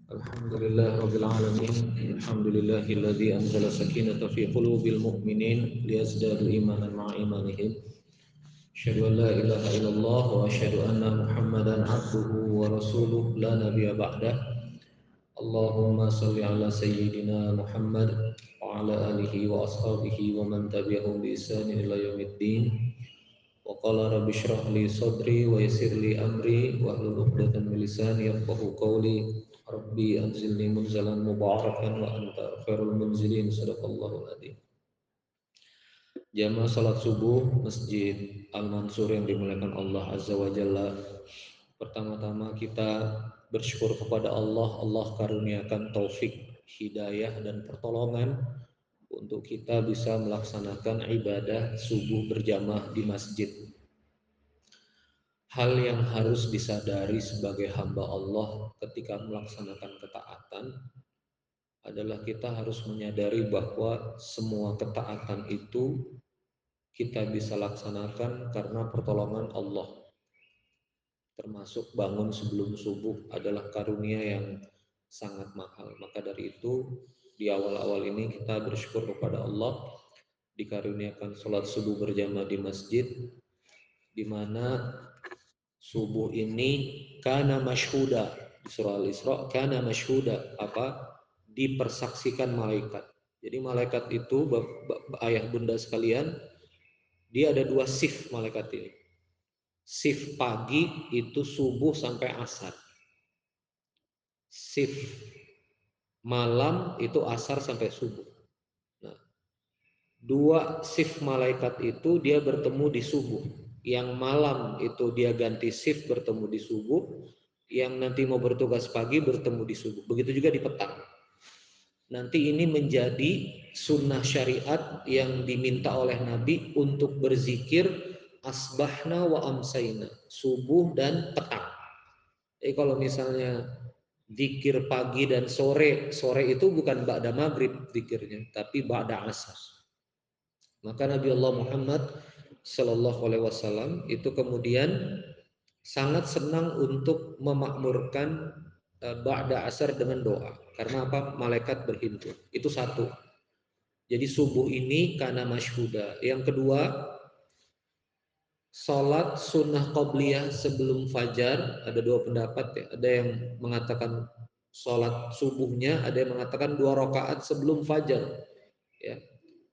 الحمد لله رب العالمين. الحمد لله الذي أنزل السكينة في قلوب المؤمنين ليزدادوا إيمانا مع إيمانهم. أشهد أن لا إله إلا الله وأشهد أن محمدا عبده ورسوله لا نبي بعده. اللهم صل على سيدنا محمد وعلى آله وأصحابه ومن تبعهم بإحسان إلى يوم الدين. وقال رب اشرح لي صدري ويسر لي أمري واحلل عقدة من لساني يفقهوا قولي. ربي أنزلني منزلا مباركا وأنت خير المنزلين. صدق الله العظيم. Jamaah salat subuh Masjid Al-Mansur yang dimuliakan Allah Azza wa Jalla. Pertama-tama kita bersyukur kepada Allah. Allah karuniakan taufik, hidayah dan pertolongan untuk kita bisa melaksanakan ibadah subuh berjamaah di masjid. Hal yang harus disadari sebagai hamba Allah ketika melaksanakan ketaatan adalah kita harus menyadari bahwa semua ketaatan itu kita bisa laksanakan karena pertolongan Allah. Termasuk bangun sebelum subuh adalah karunia yang sangat mahal. Maka dari itu di awal-awal ini kita bersyukur kepada Allah dikaruniakan sholat subuh berjamaah di masjid, di mana subuh ini kana masyhuda di surah Al-Isra, kana masyhuda apa dipersaksikan malaikat. Jadi malaikat itu ayah bunda sekalian, dia ada dua shift malaikat ini. Shift pagi itu subuh sampai asar. Shift malam itu asar sampai subuh. Nah, dua shift malaikat itu dia bertemu di subuh. Yang malam itu dia ganti shift bertemu di subuh. Yang nanti mau bertugas pagi bertemu di subuh. Begitu juga di petang. Nanti ini menjadi sunnah syariat yang diminta oleh Nabi untuk berzikir asbahna wa amsayna, subuh dan petang. Jadi kalau misalnya zikir pagi dan sore, sore itu bukan ba'da maghrib zikirnya, tapi ba'da asar. Maka Nabi Allah Muhammad Sallallahu Alaihi Wasallam itu kemudian sangat senang untuk memakmurkan ba'da asar dengan doa. Karena apa? Malaikat berhimpun. Itu satu. Jadi subuh ini karena masyhuda. Yang kedua, salat sunnah qobliyah sebelum fajar. Ada dua pendapat ya. Ada yang mengatakan salat subuhnya, ada yang mengatakan 2 rakaat sebelum fajar. Ya.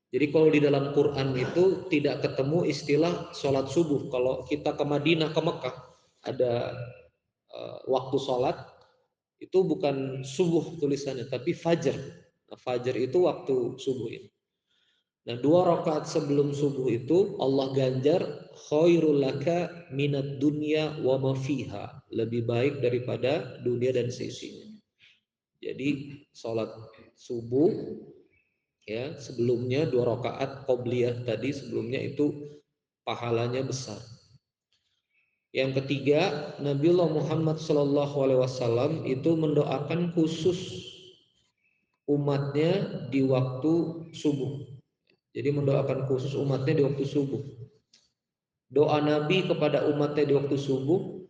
Jadi kalau di dalam Quran itu tidak ketemu istilah sholat subuh. Kalau kita ke Madinah, ke Mekah, ada waktu sholat, itu bukan subuh tulisannya, tapi fajar. Nah, fajar itu waktu subuh ini. Nah, 2 rakaat sebelum subuh itu Allah ganjar khairul laka minat dunya wa ma fiha. Lebih baik daripada dunia dan seisinya. Jadi sholat subuh ya sebelumnya 2 rakaat qobliyah tadi sebelumnya itu pahalanya besar. Yang ketiga, Nabiullah Muhammad Shallallahu Alaihi Wasallam itu mendoakan khusus umatnya di waktu subuh. Jadi mendoakan khusus umatnya di waktu subuh. Doa Nabi kepada umatnya di waktu subuh,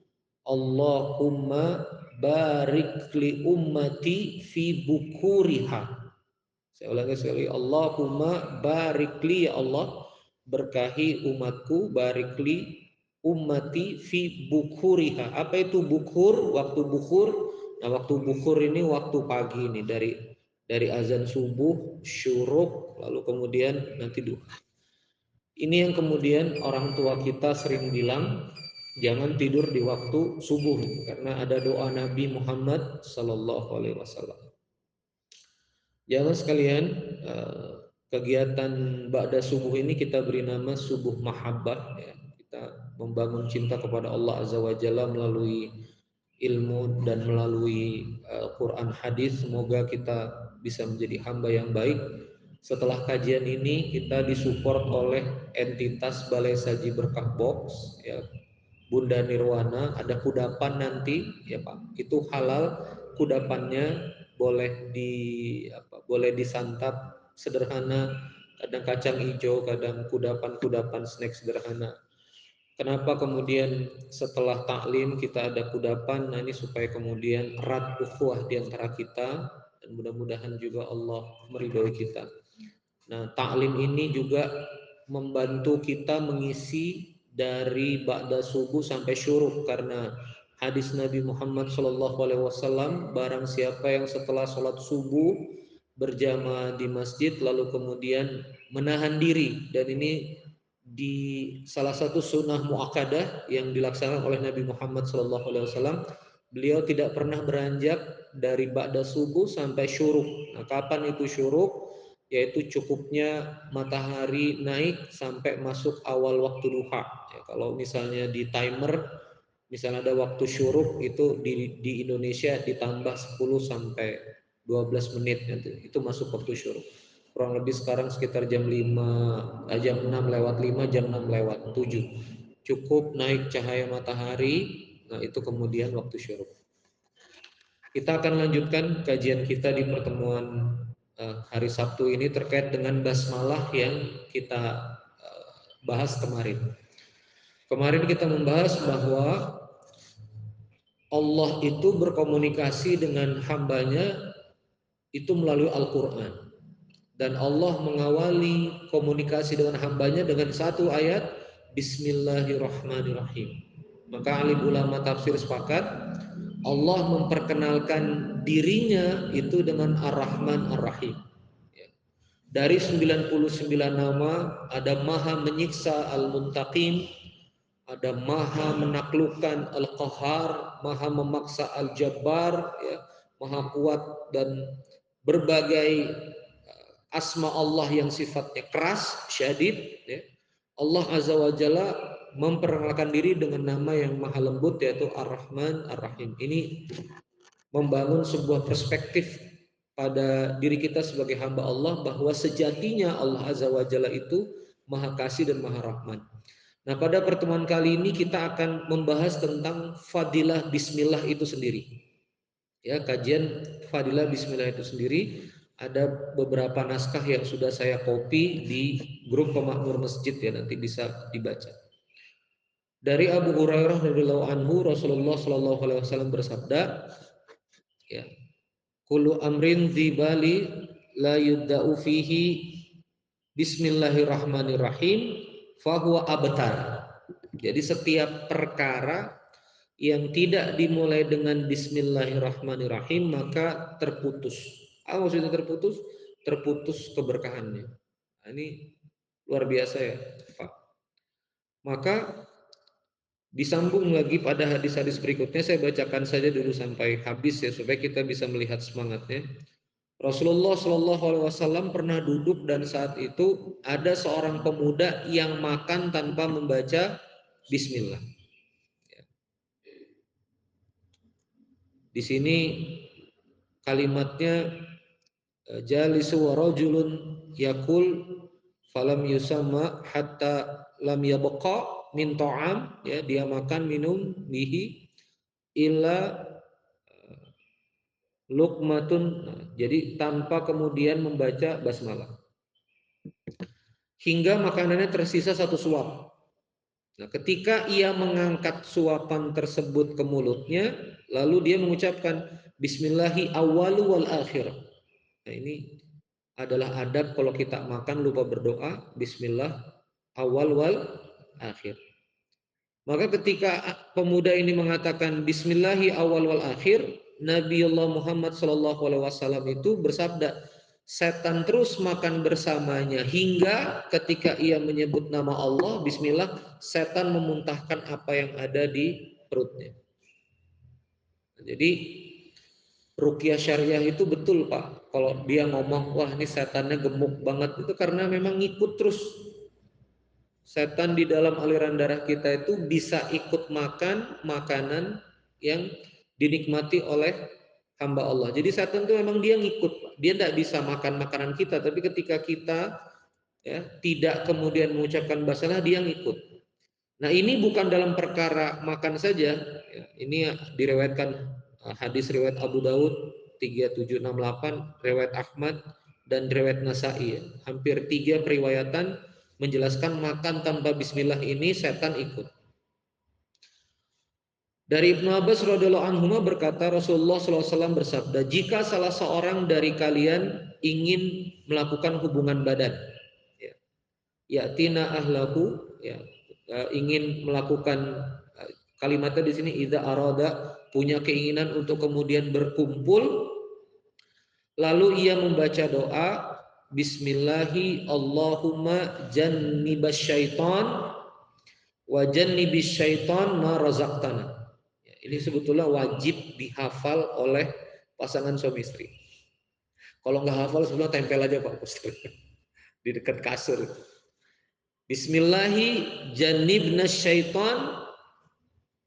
Allahumma barik li ummati fi bukuriha. Saya ulangi sekali, Allahumma barikli ya Allah, berkahi umatku, barikli ummati fi bukhuriha. Apa itu bukhur? Waktu bukhur. Nah, waktu bukhur ini waktu pagi ini dari azan subuh, syuruk, lalu kemudian nanti duha. Ini yang kemudian orang tua kita sering bilang jangan tidur di waktu subuh karena ada doa Nabi Muhammad Sallallahu Alaihi Wasallam. Jamaah sekalian, kegiatan Ba'da subuh ini kita beri nama subuh mahabbah ya. Kita membangun cinta kepada Allah Azza wa Jalla melalui ilmu dan melalui Quran hadis. Semoga kita bisa menjadi hamba yang baik. Setelah kajian ini kita disupport oleh entitas Balai Saji Berkah Box ya. Bunda Nirwana, ada kudapan nanti ya Pak. Itu halal, kudapannya boleh disantap sederhana, kadang kacang hijau, kadang kudapan-kudapan snack sederhana. Kenapa kemudian setelah taklim kita ada kudapan? Nah ini supaya kemudian erat ukhuwah di antara kita dan mudah-mudahan juga Allah meridhoi kita. Nah, taklim ini juga membantu kita mengisi dari ba'da subuh sampai syuruk karena hadis Nabi Muhammad SAW, barang siapa yang setelah sholat subuh berjamaah di masjid lalu kemudian menahan diri, dan ini di salah satu sunnah muakkadah yang dilaksanakan oleh Nabi Muhammad SAW, beliau tidak pernah beranjak dari ba'da subuh sampai syuruk. Nah, kapan itu syuruk? Yaitu cukupnya matahari naik sampai masuk awal waktu duha. Ya, kalau misalnya di timer, misalnya ada waktu syuruk itu di Indonesia ditambah 10 sampai 12 menit nanti, itu masuk waktu syuruk. Kurang lebih sekarang sekitar jam 5, jam 6 lewat 5, jam 6 lewat 7. Cukup naik cahaya matahari, nah itu kemudian waktu syuruk. Kita akan lanjutkan kajian kita di pertemuan hari Sabtu ini terkait dengan basmalah yang kita bahas kemarin. Kemarin kita membahas bahwa Allah itu berkomunikasi dengan hambanya itu melalui Al-Quran. Dan Allah mengawali komunikasi dengan hambanya dengan satu ayat, Bismillahirrahmanirrahim. Maka alim ulama tafsir sepakat, Allah memperkenalkan dirinya itu dengan Ar-Rahman Ar-Rahim. Dari 99 nama, ada Maha Menyiksa Al-Muntaqim, ada Maha Menaklukkan Al-Qahar, Maha Memaksa Al-Jabbar, ya, Maha Kuat, dan berbagai asma Allah yang sifatnya keras, syadid, ya. Allah Azza wa Jalla memperkenalkan diri dengan nama yang maha lembut, yaitu Ar-Rahman Ar-Rahim. Ini membangun sebuah perspektif pada diri kita sebagai hamba Allah bahwa sejatinya Allah Azza wa Jalla itu maha kasih dan maha rahman. Nah, pada pertemuan kali ini kita akan membahas tentang fadilah bismillah itu sendiri. Ya, kajian fadilah bismillah itu sendiri, ada beberapa naskah yang sudah saya copy di grup pemakmur masjid, ya, nanti bisa dibaca. Dari Abu Hurairah radhiyallahu anhu, Rasulullah sallallahu alaihi wasallam bersabda, ya, kullu amrin dzibali la yubda'u fihi bismillahirrahmanirrahim fahuwa abtar. Jadi setiap perkara yang tidak dimulai dengan bismillahirrahmanirrahim maka terputus. Apa maksudnya terputus? Terputus keberkahannya. Nah, ini luar biasa ya, Pak. Maka disambung lagi pada hadis-hadis berikutnya, saya bacakan saja dulu sampai habis ya supaya kita bisa melihat semangatnya. Rasulullah Shallallahu Alaihi Wasallam pernah duduk dan saat itu ada seorang pemuda yang makan tanpa membaca Bismillah. Di sini kalimatnya jalisu wa rajulun yakul falam yusamma hatta lam yabqa min ta'am, ya, dia makan minum bihi illa luqmatun, nah, jadi tanpa kemudian membaca basmalah hingga makanannya tersisa satu suap. Nah, ketika ia mengangkat suapan tersebut ke mulutnya, lalu dia mengucapkan Bismillahi awwalu wal akhir. Nah, ini adalah adab kalau kita makan lupa berdoa, Bismillah awal wal akhir. Maka ketika pemuda ini mengatakan Bismillahi awal wal akhir, Nabiullah Muhammad SAW itu bersabda, setan terus makan bersamanya hingga ketika ia menyebut nama Allah Bismillah, setan memuntahkan apa yang ada di perutnya. Jadi ruqyah syariah itu betul, Pak. Kalau dia ngomong wah ini setannya gemuk banget, itu karena memang ngikut terus. Setan di dalam aliran darah kita itu bisa ikut makan makanan yang dinikmati oleh hamba Allah. Jadi setan itu memang dia ngikut, dia tidak bisa makan makanan kita, tapi ketika kita, ya, tidak kemudian mengucapkan basmalah, dia ngikut. Nah, ini bukan dalam perkara makan saja, ya, ini diriwayatkan hadis riwayat Abu Daud 3768, riwayat Ahmad dan riwayat Nasai, ya. Hampir 3 periwayatan menjelaskan makan tanpa bismillah ini setan ikut. Dari Ibnu Abbas radhiyallahu anhu berkata, Rasulullah SAW bersabda, jika salah seorang dari kalian ingin melakukan hubungan badan, ya, yatina ahlahu, ya, ingin melakukan, kalimatnya di sini idza arada, punya keinginan untuk kemudian berkumpul, lalu ia membaca doa Bismillahi Allahumma jannibas syaitan wa jannibis syaitan ma razaqtana. Ya, ini sebetulnya wajib dihafal oleh pasangan suami istri. Kalau nggak hafal sebelum tempel aja Pak Ustaz di dekat kasur. Bismillahi jannibna syaitan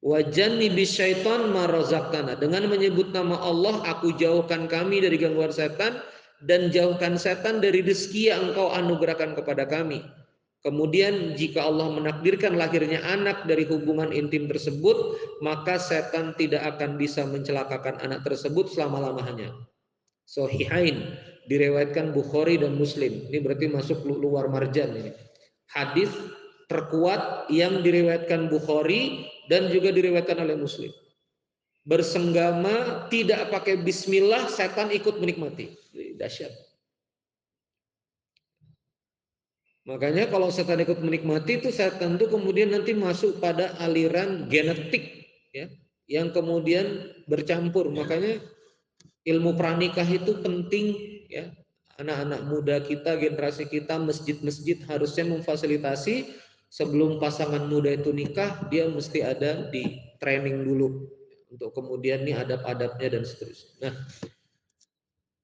wa jannibis syaitan ma razaqtana. Dengan menyebut nama Allah, aku jauhkan kami dari gangguan setan dan jauhkan setan dari rezeki yang engkau anugerahkan kepada kami. Kemudian jika Allah menakdirkan lahirnya anak dari hubungan intim tersebut, maka setan tidak akan bisa mencelakakan anak tersebut selama-lamanya. Sahihain, diriwayatkan Bukhari dan Muslim. Ini berarti masuk luar marjan ini. Hadis terkuat yang diriwayatkan Bukhari dan juga diriwayatkan oleh Muslim. Bersenggama tidak pakai bismillah, setan ikut menikmati. Dahsyat. Makanya kalau setan ikut menikmati itu, setan itu kemudian nanti masuk pada aliran genetik, ya, yang kemudian bercampur. Makanya ilmu pranikah itu penting, ya. Anak-anak muda kita, generasi kita, masjid-masjid harusnya memfasilitasi sebelum pasangan muda itu nikah, dia mesti ada di training dulu untuk kemudian nih adab-adabnya dan seterusnya. Nah,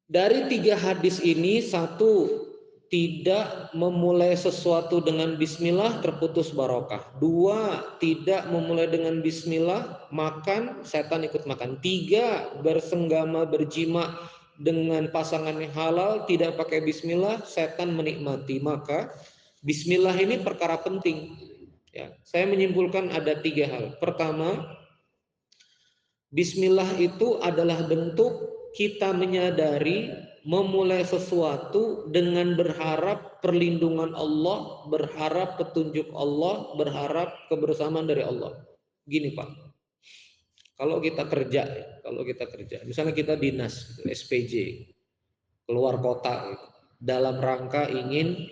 dari 3 hadis ini, satu, tidak memulai sesuatu dengan bismillah terputus barokah. 2, tidak memulai dengan bismillah makan, setan ikut makan. 3, bersenggama berjima dengan pasangan yang halal tidak pakai bismillah, setan menikmati. Maka bismillah ini perkara penting. Ya, saya menyimpulkan ada 3 hal. Pertama, bismillah itu adalah bentuk kita menyadari memulai sesuatu dengan berharap perlindungan Allah, berharap petunjuk Allah, berharap kebersamaan dari Allah. Gini Pak, kalau kita kerja, misalnya kita dinas, SPJ, keluar kota, dalam rangka ingin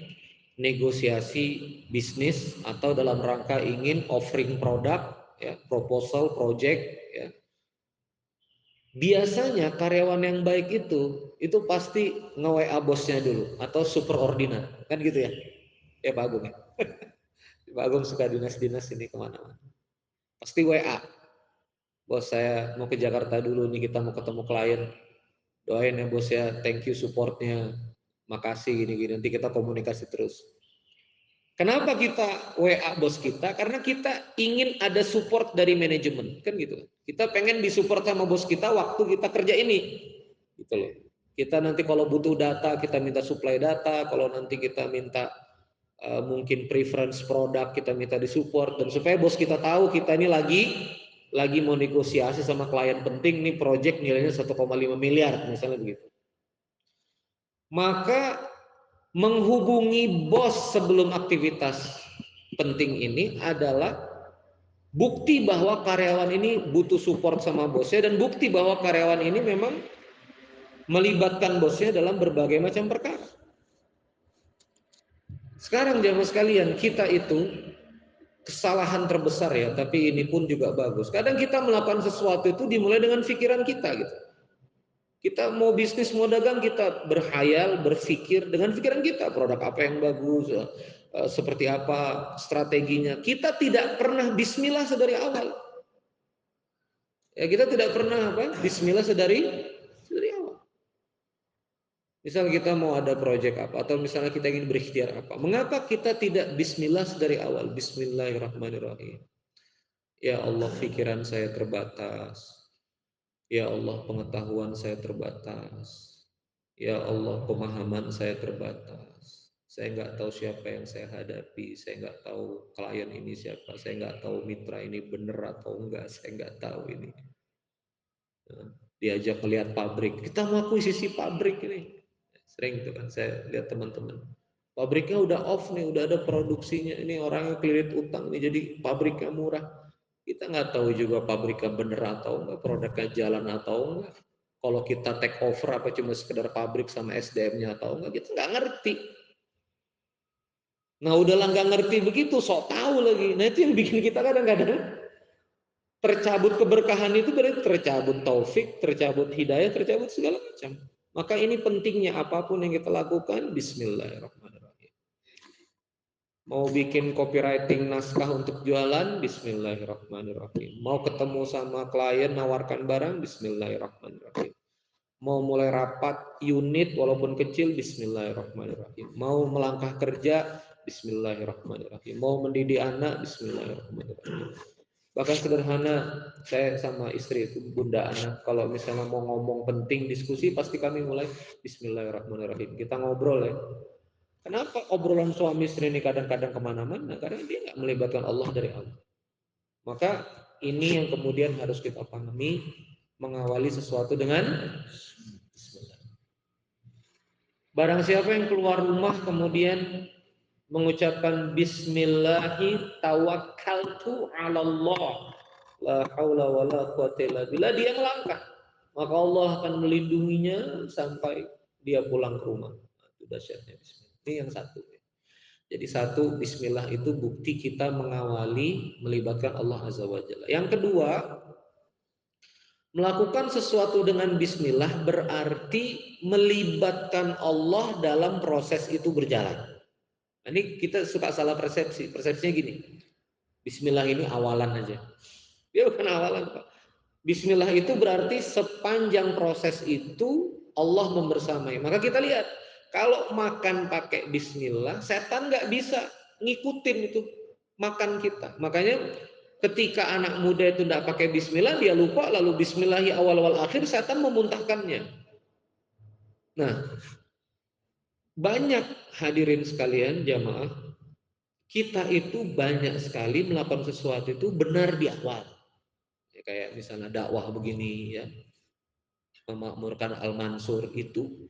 negosiasi bisnis atau dalam rangka ingin offering produk, ya, proposal, project, ya. Biasanya karyawan yang baik itu pasti nge-WA bosnya dulu atau superordinat, kan gitu ya? Ya Pak Agung ya. Pak Agung suka dinas-dinas ini kemana-mana. Pasti WA. Bos saya mau ke Jakarta dulu nih, kita mau ketemu klien. Doain ya bos ya, thank you supportnya. Makasih gini-gini, nanti kita komunikasi terus. Kenapa kita WA bos kita? Karena kita ingin ada support dari manajemen, kan gitu. Kita pengen disupport sama bos kita waktu kita kerja ini, gitu loh. Kita nanti kalau butuh data, kita minta supply data. Kalau nanti kita minta mungkin preference produk, kita minta disupport. Dan supaya bos kita tahu kita ini lagi mau negosiasi sama klien penting nih, project nilainya 1,5 miliar, misalnya begitu. Maka menghubungi bos sebelum aktivitas penting ini adalah bukti bahwa karyawan ini butuh support sama bosnya dan bukti bahwa karyawan ini memang melibatkan bosnya dalam berbagai macam perkara. Sekarang jamaah sekalian, kita itu kesalahan terbesar ya, tapi ini pun juga bagus. Kadang kita melakukan sesuatu itu dimulai dengan pikiran kita gitu. Kita mau bisnis, mau dagang, kita berhayal, berpikir dengan pikiran kita, produk apa yang bagus, seperti apa strateginya. Kita tidak pernah bismillah sedari awal. Ya, kita tidak pernah apa? Bismillah sedari awal. Misal kita mau ada proyek apa, atau misalnya kita ingin berikhtiar apa. Mengapa kita tidak bismillah dari awal? Bismillahirrahmanirrahim. Ya Allah, pikiran saya terbatas. Ya Allah, pengetahuan saya terbatas. Ya Allah, pemahaman saya terbatas. Saya nggak tahu siapa yang saya hadapi. Saya nggak tahu klien ini siapa. Saya nggak tahu mitra ini benar atau enggak. Saya nggak tahu ini. Diajak melihat pabrik. Kita mau akuisisi pabrik ini. Sering itu kan saya lihat teman-teman. Pabriknya udah off nih, udah ada produksinya. Ini orangnya kelilit utang nih, jadi pabriknya murah. Kita nggak tahu juga pabriknya bener atau enggak, produknya jalan atau enggak. Kalau kita take over apa cuma sekedar pabrik sama SDM-nya atau enggak, kita nggak ngerti. Nah udahlah nggak ngerti begitu, sok tahu lagi. Nah itu yang bikin kita kadang-kadang tercabut keberkahan itu, berarti tercabut taufik, tercabut hidayah, tercabut segala macam. Maka ini pentingnya apapun yang kita lakukan, bismillahirrahmanirrahim. Mau bikin copywriting naskah untuk jualan, bismillahirrahmanirrahim. Mau ketemu sama klien, nawarkan barang, bismillahirrahmanirrahim. Mau mulai rapat unit walaupun kecil, bismillahirrahmanirrahim. Mau melangkah kerja, bismillahirrahmanirrahim. Mau mendidik anak, bismillahirrahmanirrahim. Bahkan sederhana, saya sama istri itu, bunda anak, kalau misalnya mau ngomong penting, diskusi, pasti kami mulai bismillahirrahmanirrahim. Kita ngobrol ya. Kenapa obrolan suami istri ini kadang-kadang kemana-mana? Karena dia nggak melibatkan Allah dari awal. Maka ini yang kemudian harus kita pahami, mengawali sesuatu dengan bismillah. Barang siapa yang keluar rumah kemudian mengucapkan bismillahi tawakkaltu 'ala Allah la haula wala quwata illa billah, dia melangkah, maka Allah akan melindunginya sampai dia pulang ke rumah. Itu dahsyatnya bismillah. Ini yang satu. Jadi satu, bismillah itu bukti kita mengawali melibatkan Allah Azza wa Jalla. Yang kedua, melakukan sesuatu dengan bismillah berarti melibatkan Allah dalam proses itu berjalan. Ini kita suka salah persepsi. Persepsinya gini, bismillah ini awalan aja. Dia bukan awalan, Pak. Bismillah itu berarti sepanjang proses itu Allah membersamai. Maka kita lihat, kalau makan pakai bismillah, setan nggak bisa ngikutin itu makan kita. Makanya ketika anak muda itu tidak pakai bismillah, dia lupa, lalu bismillahi awal akhir, setan memuntahkannya. Nah, banyak hadirin sekalian jamaah, kita itu banyak sekali melakukan sesuatu itu benar di awal. Ya, kayak misalnya dakwah begini ya, memakmurkan Al-Mansur itu,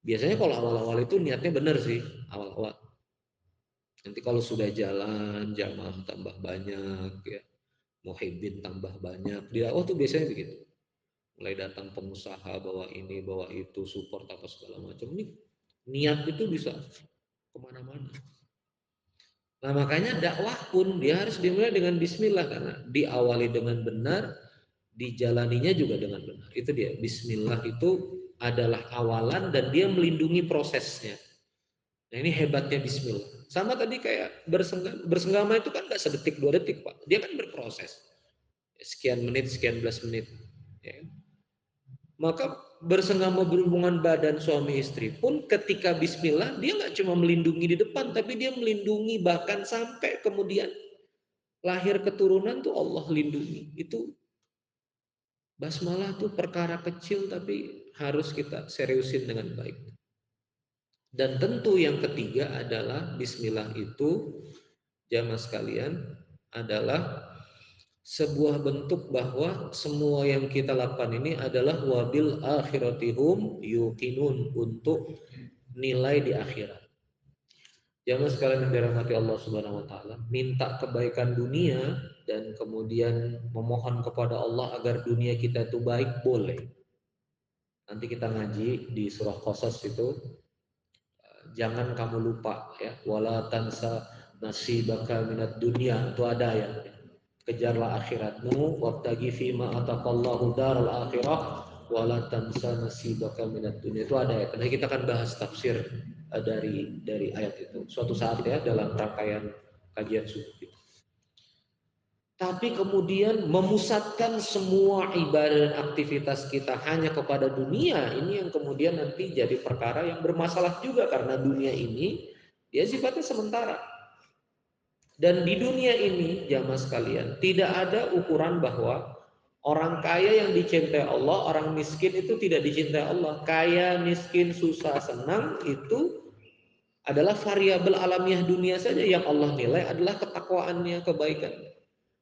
biasanya kalau awal-awal itu niatnya benar sih, awal-awal. Nanti kalau sudah jalan, jamaah tambah banyak ya, muhibbin tambah banyak. Di dakwah tuh biasanya begitu. Mulai datang pengusaha bawa ini, bawa itu, support apa segala macam. Ini niat itu bisa kemana-mana. Nah makanya dakwah pun dia harus dimulai dengan bismillah, karena diawali dengan benar, dijalaninya juga dengan benar. Itu dia, bismillah itu adalah awalan dan dia melindungi prosesnya. Nah ini hebatnya bismillah. Sama tadi kayak bersenggama itu kan nggak sedetik 2 detik Pak, dia kan berproses. Sekian menit, sekian belas menit. Ya. Maka bersenggama berhubungan badan suami istri pun ketika bismillah, dia nggak cuma melindungi di depan, tapi dia melindungi bahkan sampai kemudian lahir keturunan tuh Allah lindungi. Itu basmalah tuh perkara kecil tapi harus kita seriusin dengan baik. Dan tentu yang ketiga adalah bismillah itu, jamaah sekalian, adalah sebuah bentuk bahwa semua yang kita lakukan ini adalah wabil akhiratihum yuqinun, untuk nilai di akhirat. Jangan sekalian yang dirahmati Allah Subhanahu wa taala, minta kebaikan dunia dan kemudian memohon kepada Allah agar dunia kita itu baik boleh. Nanti kita ngaji di surah Qasas itu, jangan kamu lupa ya, wala tansa nasibaka minad dunya, itu ada ya. Kejarlah akhiratmu, wabtagi fima ataqallahu daral akhirah wala tansa nasibaka minad dunya, itu ada ya. Nanti kita akan bahas tafsir dari ayat itu suatu saat ya dalam rangkaian kajian subuh. Tapi kemudian memusatkan semua ibadah dan aktivitas kita hanya kepada dunia, ini yang kemudian nanti jadi perkara yang bermasalah juga, karena dunia ini dia sifatnya sementara. Dan di dunia ini, jamaah sekalian, tidak ada ukuran bahwa orang kaya yang dicintai Allah, orang miskin itu tidak dicintai Allah. Kaya, miskin, susah, senang itu adalah variabel alamiah dunia saja. Yang Allah nilai adalah ketakwaannya, kebaikannya.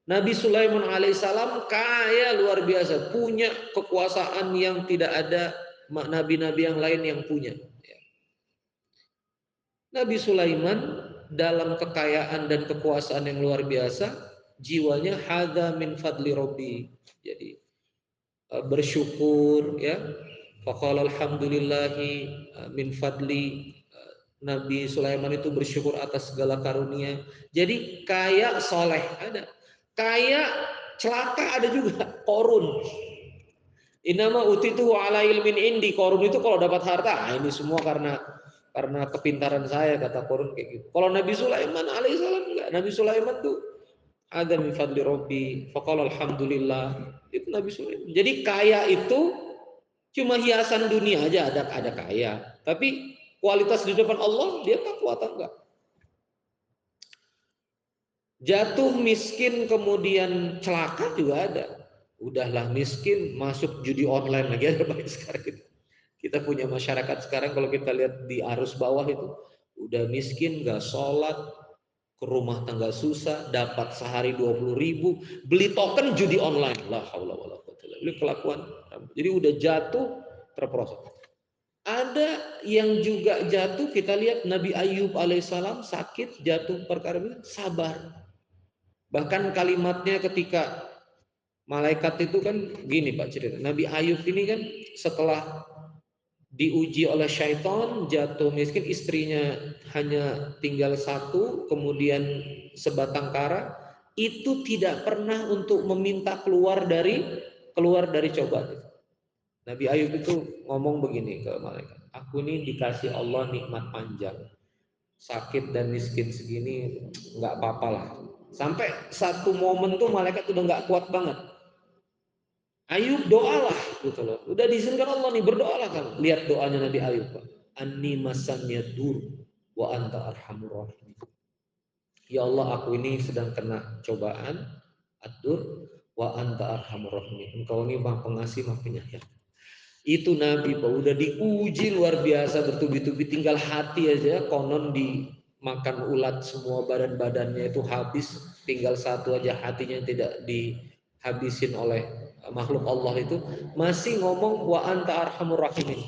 Nabi Sulaiman alaihissalam kaya luar biasa, punya kekuasaan yang tidak ada nabi-nabi yang lain yang punya. Nabi Sulaiman dalam kekayaan dan kekuasaan yang luar biasa, jiwanya hadza min fadli rabbi. Jadi bersyukur ya. Faqala alhamdulillahi min fadli. Nabi Sulaiman itu bersyukur atas segala karunia. Jadi kaya soleh ada, kaya celaka ada juga. Korun, inama utitu ala ilmin indi. Korun itu kalau dapat harta, ini semua karena kepintaran saya, kata Korun kayak gitu. Kalau Nabi Sulaiman alaihissalam enggak. Nabi Sulaiman tuh ada min fadli rabbi faqala alhamdulillah. Itu Nabi Sulaiman. Jadi kaya itu cuma hiasan dunia aja, ada kaya, tapi kualitas di depan Allah dia takwa atau enggak. Jatuh miskin kemudian celaka juga ada. Udahlah miskin masuk judi online lagi ada banyak sekarang itu. Kita punya masyarakat sekarang kalau kita lihat di arus bawah itu udah miskin, nggak sholat, ke rumah tangga susah, dapat sehari 20.000, beli token judi online. La haula wala quwwata illa billah. Ini kelakuan. Jadi udah jatuh terperosok. Ada yang juga jatuh, kita lihat Nabi Ayub alaihissalam sakit, jatuh perkara ini, sabar. Bahkan kalimatnya ketika malaikat itu kan gini Pak cerita. Nabi Ayub ini kan setelah diuji oleh syaitan, jatuh miskin, istrinya hanya tinggal satu, kemudian sebatang kara, itu tidak pernah untuk meminta keluar dari cobaan. Nabi Ayub itu ngomong begini ke malaikat, aku ini dikasih Allah nikmat panjang, sakit dan miskin segini nggak apa-apa lah. Sampai satu momen tuh malaikat udah nggak kuat banget. Ayub doalah gitu loh. Udah diizinkan Allah nih, berdoalah kamu. Lihat doanya Nabi Ayub, Pak. Anni masannya dur wa anta arhamur rahim. Ya Allah, aku ini sedang kena cobaan, adur wa anta arhamur rahim. Engkau ini Maha Pengasih, Maha Penyayang. Itu Nabi Pak, udah diuji luar biasa bertubi-tubi, tinggal hati aja konon dimakan ulat semua badan-badannya itu habis, tinggal satu aja hatinya yang tidak dihabisin oleh makhluk Allah itu, masih ngomong wa anta arhamur rahimin.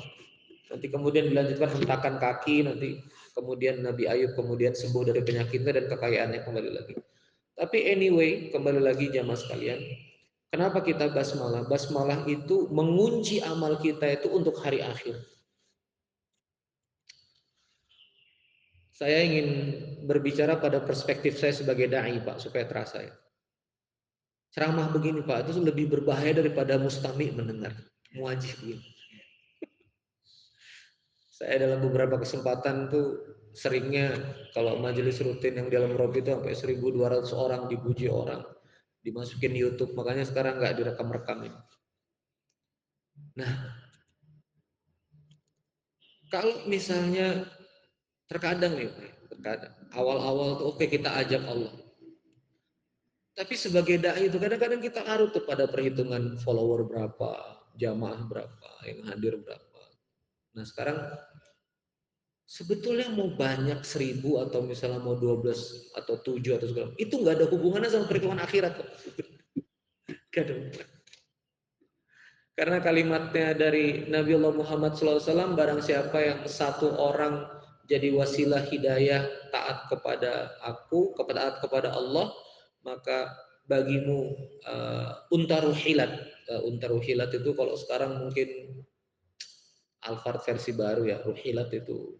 Nanti kemudian dilanjutkan hentakan kaki, nanti kemudian Nabi Ayub kemudian sembuh dari penyakitnya dan kekayaannya kembali lagi. Tapi anyway, kembali lagi jamaah sekalian, kenapa kita basmalah? Basmalah itu mengunci amal kita itu untuk hari akhir. Saya ingin berbicara pada perspektif saya sebagai dai, Pak, supaya terasa ya. Ceramah begini, Pak, itu lebih berbahaya daripada mustami mendengar. Muajib begini. Saya dalam beberapa kesempatan tuh seringnya kalau majelis rutin yang di dalam Robi itu sampai 1.200 orang dipuji orang, dimasukin YouTube, makanya sekarang nggak direkam-rekam ini. Nah, kalau misalnya terkadang nih, terkadang awal-awal tuh oke, kita ajak Allah. Tapi sebagai dai itu kadang-kadang kita harus tuh pada perhitungan follower berapa, jamaah berapa, yang hadir berapa. Nah sekarang sebetulnya mau banyak 1.000 atau misalnya mau 12 atau 7 atau segala, itu nggak ada hubungannya sama perhitungan akhirat kok. Gak ada hubungan. Karena kalimatnya dari Nabi Allah Muhammad SAW, barang siapa yang satu orang jadi wasilah hidayah taat kepada aku, taat kepada Allah, maka bagimu unta ruhilat. Unta ruhilat itu kalau sekarang mungkin Alphard versi baru ya, ruhilat itu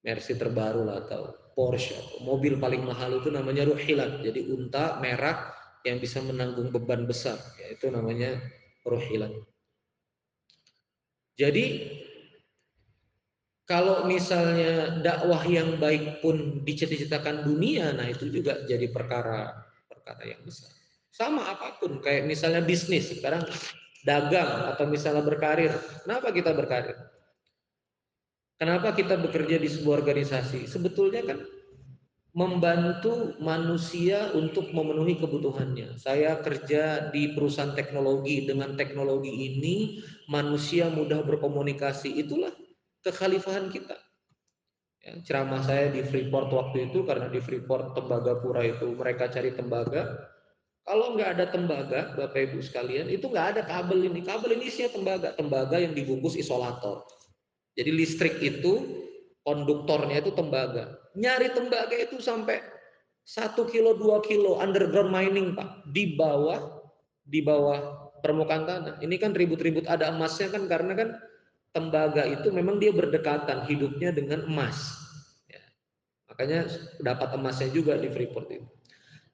versi terbaru lah, atau Porsche atau mobil paling mahal itu namanya ruhilat. Jadi unta merah yang bisa menanggung beban besar, yaitu namanya ruhilat. Jadi kalau misalnya dakwah yang baik pun dicita-citakan dunia, nah itu juga jadi perkara yang besar. Sama apapun, kayak misalnya bisnis sekarang, dagang atau misalnya berkarir. Kenapa kita berkarir? Kenapa kita bekerja di sebuah organisasi? Sebetulnya kan membantu manusia untuk memenuhi kebutuhannya. Saya kerja di perusahaan teknologi, dengan teknologi ini manusia mudah berkomunikasi, itulah kekhalifahan kita. Ya, ceramah saya di Freeport waktu itu, karena di Freeport Tembagapura itu mereka cari tembaga. Kalau nggak ada tembaga, Bapak Ibu sekalian, itu nggak ada kabel ini. Kabel ini isinya tembaga yang dibungkus isolator. Jadi listrik itu konduktornya itu tembaga. Nyari tembaga itu sampai 1 kilo 2 kilo underground mining Pak, di bawah permukaan tanah. Ini kan ribut-ribut ada emasnya kan, karena kan tembaga itu memang dia berdekatan hidupnya dengan emas. Ya, makanya dapat emasnya juga di Freeport itu.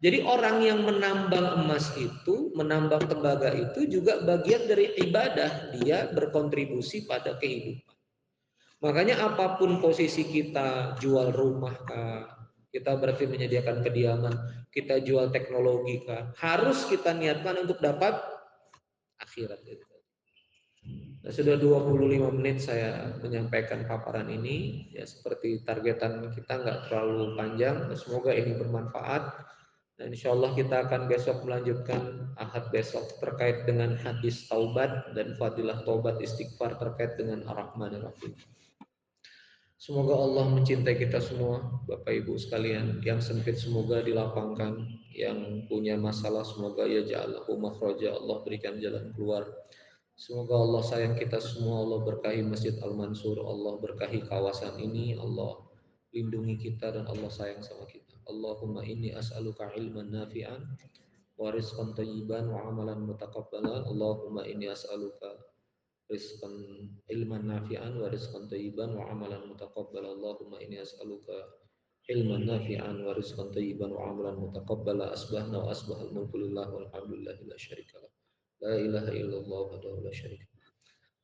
Jadi orang yang menambang emas itu, menambang tembaga itu juga bagian dari ibadah, dia berkontribusi pada kehidupan. Makanya apapun posisi kita, jual rumah kah, kita berarti menyediakan kediaman, kita jual teknologi kah, harus kita niatkan untuk dapat akhirat itu. Nah, sudah 25 menit saya menyampaikan paparan ini, ya seperti targetan kita nggak terlalu panjang, semoga ini bermanfaat. Dan insya Allah kita akan besok melanjutkan ahad besok terkait dengan hadis taubat dan fadilah taubat istighfar terkait dengan Ar-Rahman Ar-Rahim. Semoga Allah mencintai kita semua, Bapak Ibu sekalian. Yang sempit semoga dilapangkan, yang punya masalah semoga ya ja'alahu makhraja, Allah berikan jalan keluar. Semoga Allah sayang kita semua, Allah berkahi Masjid Al-Mansur, Allah berkahi kawasan ini, Allah lindungi kita dan Allah sayang sama kita. Allahumma inni as'aluka ilman nafi'an wa rizqan thayyiban wa amalan mutaqabbala. Allahumma inni as'aluka rizqan ilman nafi'an wa rizqan thayyiban wa amalan mutaqabbal. Allahumma inni as'aluka ilman nafi'an wa rizqan thayyiban wa amalan mutaqabbal. Asbahna wa asbahal mulku lillah walhamdulillahi la syarika lah. La ilaha illallah wahdahu la syarika.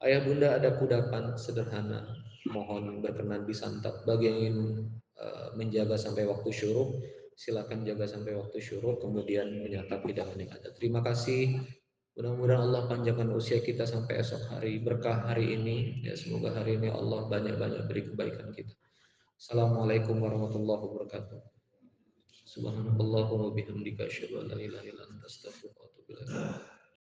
Ayah bunda, ada kudapan sederhana, mohon berkenan disantap. Bagi yang ingin menjaga sampai waktu syuruk, silakan jaga sampai waktu syuruk, kemudian menyantap hidangan yang ada. Terima kasih. Mudah-mudahan Allah panjangkan usia kita sampai esok hari, berkah hari ini. Ya, semoga hari ini Allah banyak-banyak beri kebaikan kita. Assalamualaikum warahmatullahi wabarakatuh. Subhanallahumma bihamdika asyhadu an la ilaha illa anta astaghfiruka wa atubu ilaik.